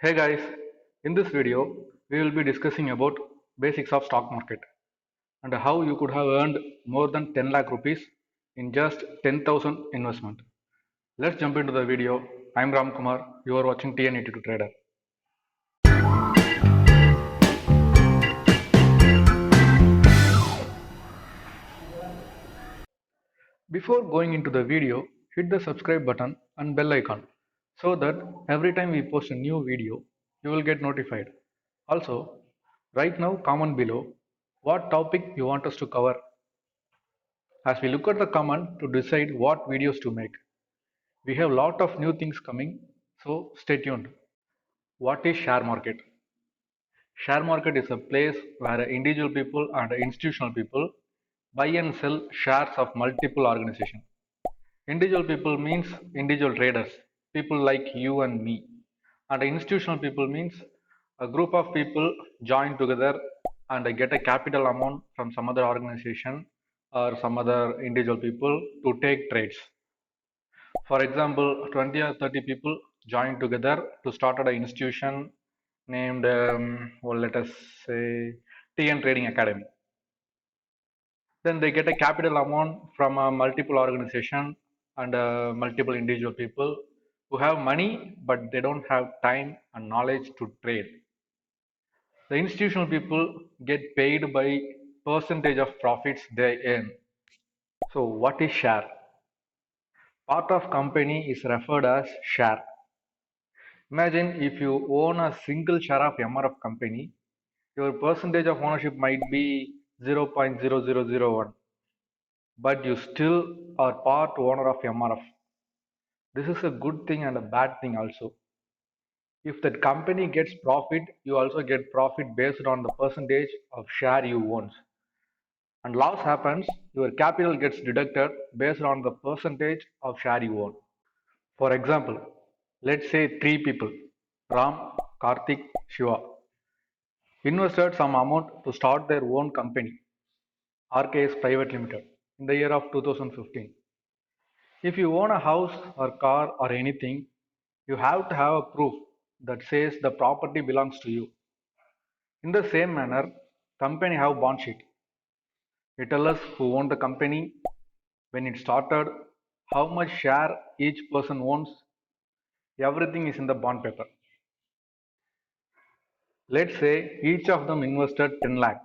Hey guys, in this video we will be discussing about basics of stock market and how you could have earned more than 10 lakh rupees in just 10,000 investment. Let's jump into the video. I'm Ram Kumar. You are watching TN82 Trader. Before going into the video, hit the subscribe button and bell icon so that every time we post a new video, you will get notified. Also, right now comment below what topic you want us to cover as we look at the comment to decide what videos to make. We have lot of new things coming, so stay tuned. What is share market? Share market is a place where individual people and institutional people buy and sell shares of multiple organizations. Individual people means individual traders, people like you and me. And institutional people means a group of people join together and get a capital amount from some other organization or some other individual people to take trades. For example, 20 or 30 people join together to start an institution named, well, let us say, TN Trading Academy. Then they get a capital amount from a multiple organization and multiple individual people who have money but they don't have time and knowledge to trade. The institutional people get paid by percentage of profits they earn. So what is share? Part of company is referred as share. Imagine if you own a single share of MRF company, your percentage of ownership might be 0.0001, but you still are part owner of MRF. This is a good thing and a bad thing also. If that company gets profit, you also get profit based on the percentage of share you own. And loss happens, your capital gets deducted based on the percentage of share you own. For example, let's say three people, Ram, Karthik, Shiva, invested some amount to start their own company, RKS Private Limited, in the year of 2015. If you own a house or car or anything, you have to have a proof that says the property belongs to you. In the same manner, company have bond sheet. It tells us who owned the company, when it started, how much share each person owns. Everything is in the bond paper. Let's say each of them invested 10 lakh.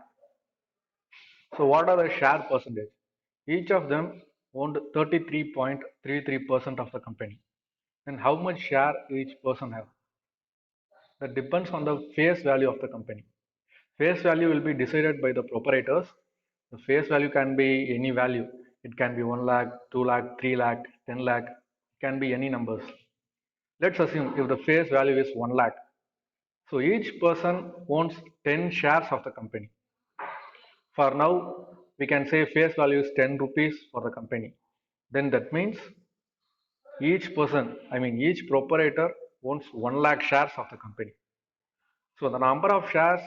So what are the share percentage? Each of them owned 33.33% of the company. And how much share each person have? That depends on the face value of the company. Face value will be decided by the proprietors. The face value can be any value. It can be 1 lakh, 2 lakh, 3 lakh, 10 lakh. It can be any numbers. Let's assume if the face value is 1 lakh. So each person owns 10 shares of the company. For now, we can say face value is 10 rupees for the company. Then that means each proprietor owns 1 lakh shares of the company. So the number of shares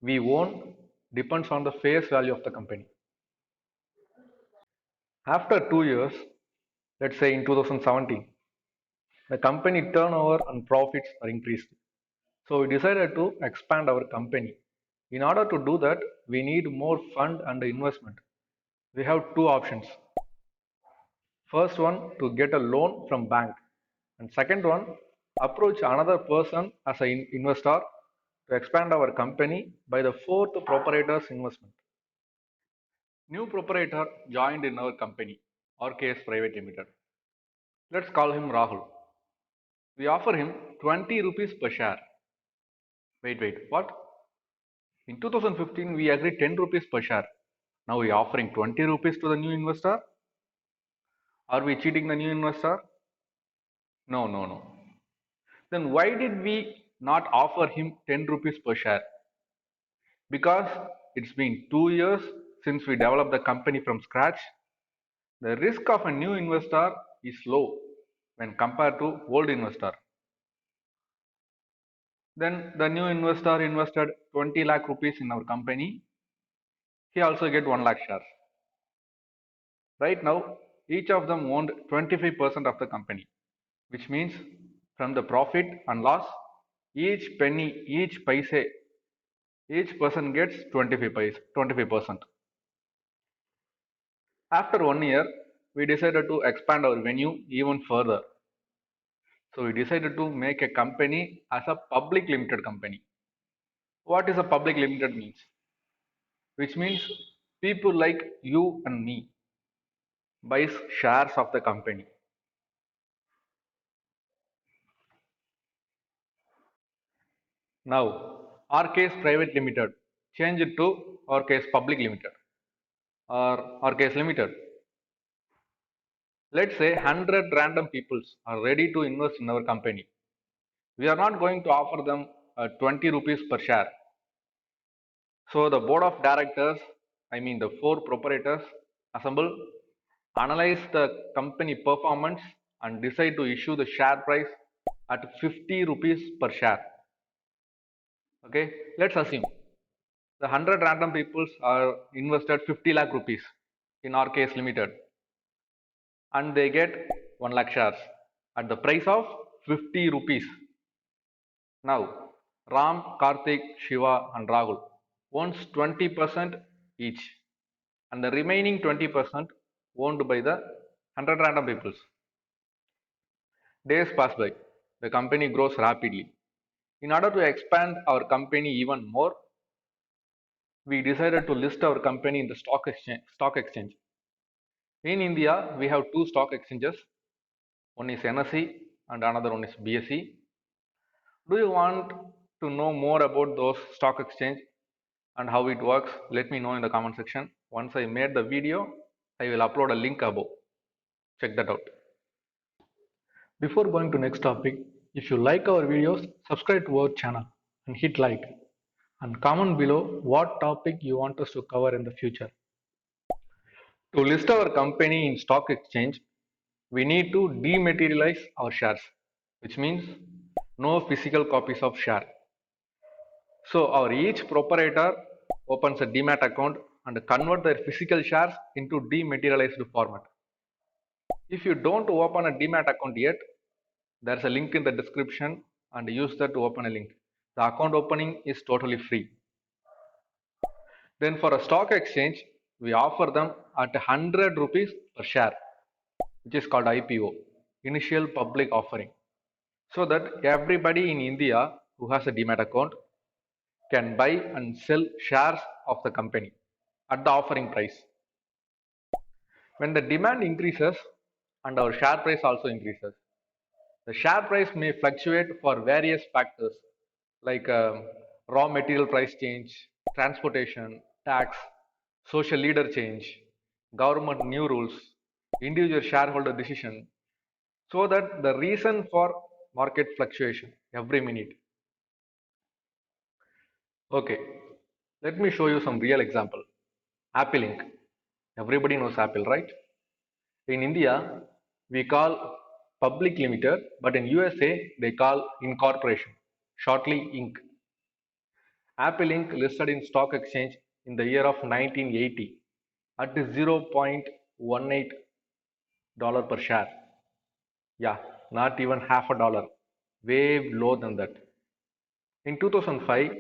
we own depends on the face value of the company. After 2 years, let's say in 2017, the company turnover and profits are increased. So we decided to expand our company. In order to do that, we need more fund and investment. We have two options. First one, to get a loan from bank, and second one, approach another person as an investor to expand our company by the fourth proprietor's investment. New proprietor joined in our company, RKS Private Limited. Let's call him Rahul. We offer him 20 rupees per share. Wait, what? In 2015, we agreed 10 rupees per share. Now we are offering 20 rupees to the new investor? Are we cheating the new investor? No. Then why did we not offer him 10 rupees per share? Because it's been 2 years since we developed the company from scratch. The risk of a new investor is low when compared to old investor. Then the new investor invested 20 lakh rupees in our company. He also get 1 lakh shares. Right now, each of them owned 25% of the company, which means from the profit and loss, Each penny, each paise, each person gets 25%. After 1 year, we decided to expand our venue even further. So we decided to make a company as a public limited company. What is a public limited means? Which means people like you and me buys shares of the company. Now, RKS Private Limited, change it to RKS Public Limited or RKS Limited. Let's say 100 random peoples are ready to invest in our company. We are not going to offer them 20 rupees per share. So the board of directors, I mean the four proprietors, assemble, analyze the company performance and decide to issue the share price at 50 rupees per share. Okay, let's assume the 100 random peoples are invested 50 lakh rupees in our case limited and they get 1 lakh shares at the price of 50 rupees. Now, Ram, Karthik, Shiva and Rahul owns 20% each and the remaining 20% owned by the 100 random peoples. Days pass by. The company grows rapidly. In order to expand our company even more, we decided to list our company in the stock exchange. In India, we have two stock exchanges. One is NSE and another one is BSE. Do you want to know more about those stock exchange and how it works? Let me know in the comment section. Once I made the video, I will upload a link above. Check that out. Before going to next topic, if you like our videos, subscribe to our channel and hit like and comment below what topic you want us to cover in the future. To list our company in stock exchange, we need to dematerialize our shares, which means no physical copies of share. So our each proprietor opens a demat account and convert their physical shares into dematerialized format. If you don't open a demat account yet, there's a link in the description and use that to open a link. The account opening is totally free. Then for a stock exchange, we offer them at 100 rupees per share, which is called IPO, initial public offering, so that everybody in India who has a demat account can buy and sell shares of the company at the offering price. When the demand increases and our share price also increases, the share price may fluctuate for various factors like raw material price change, transportation, tax, social leader change, government new rules, individual shareholder decision, so that the reason for market fluctuation every minute. Okay, let me show you some real example. Apple Inc. Everybody knows Apple, right? In India, we call public limited, but in USA, they call incorporation, shortly Inc. Apple Inc. listed in stock exchange in the year of 1980 at $0.18 per share. Yeah, not even half a dollar, way lower than that. In 2005,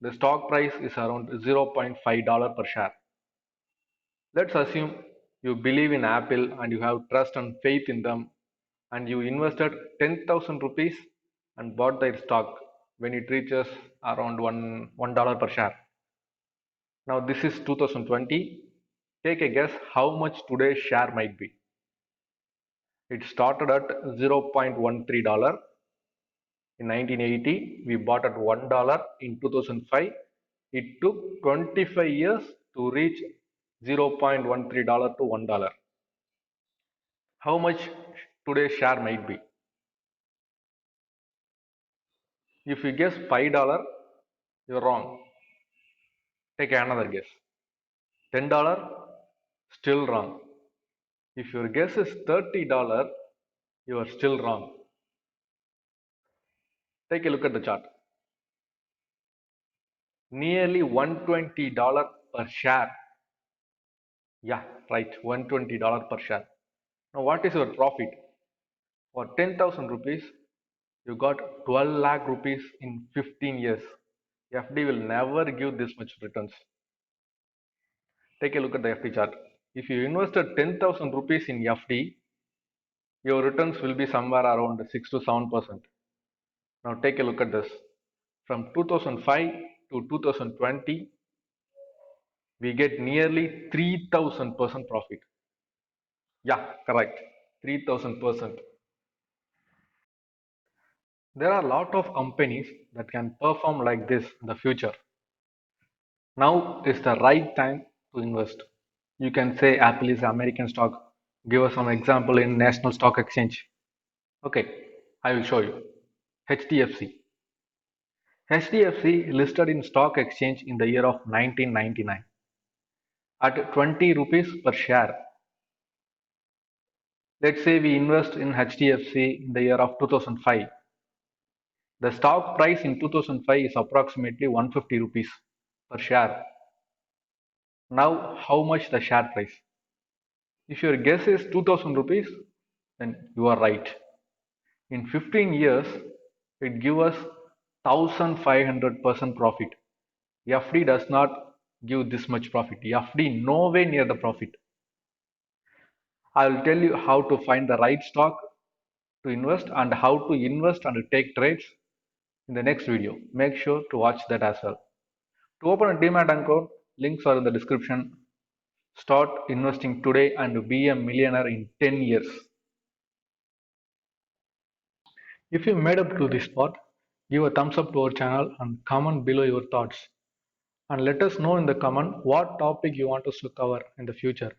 the stock price is around $0.5 per share. Let's assume you believe in Apple and you have trust and faith in them and you invested 10,000 rupees and bought their stock when it reaches around $1 per share. Now this is 2020. Take a guess how much today's share might be. It started at $0.13 in 1980. We bought at $1 in 2005. It took 25 years to reach $0.13 to $1. How much today's share might be? If you guess $5, you're wrong. Take another guess. $10, still wrong. If your guess is $30, you are still wrong. Take a look at the chart. Nearly $120 per share. Yeah, right, $120 per share. Now, what is your profit? For 10,000 rupees, You got 12 lakh rupees in 15 years. FD will never give this much returns. Take a look at the FD chart. If you invested 10,000 rupees in FD, your returns will be somewhere around 6 to 7%. Now take a look at this. From 2005 to 2020, we get nearly 3000% profit. Yeah, correct. 3000%. There are a lot of companies that can perform like this in the future. Now is the right time to invest. You can say Apple is American stock. Give us some example in National Stock Exchange. Okay, I will show you. HDFC. HDFC listed in stock exchange in the year of 1999 at 20 rupees per share. Let's say we invest in HDFC in the year of 2005. The stock price in 2005 is approximately 150 rupees per share. Now, how much the share price? If your guess is 2000 rupees, then you are right. In 15 years, it gives us 1500% profit. FD does not give this much profit. FD nowhere near the profit. I will tell you how to find the right stock to invest and how to invest and take trades in the next video. Make sure to watch that as well. To open a Demat account, links are in the description. Start investing today and be a millionaire in 10 years. If you made up to this part, give a thumbs up to our channel and comment below your thoughts. And let us know in the comment what topic you want us to cover in the future.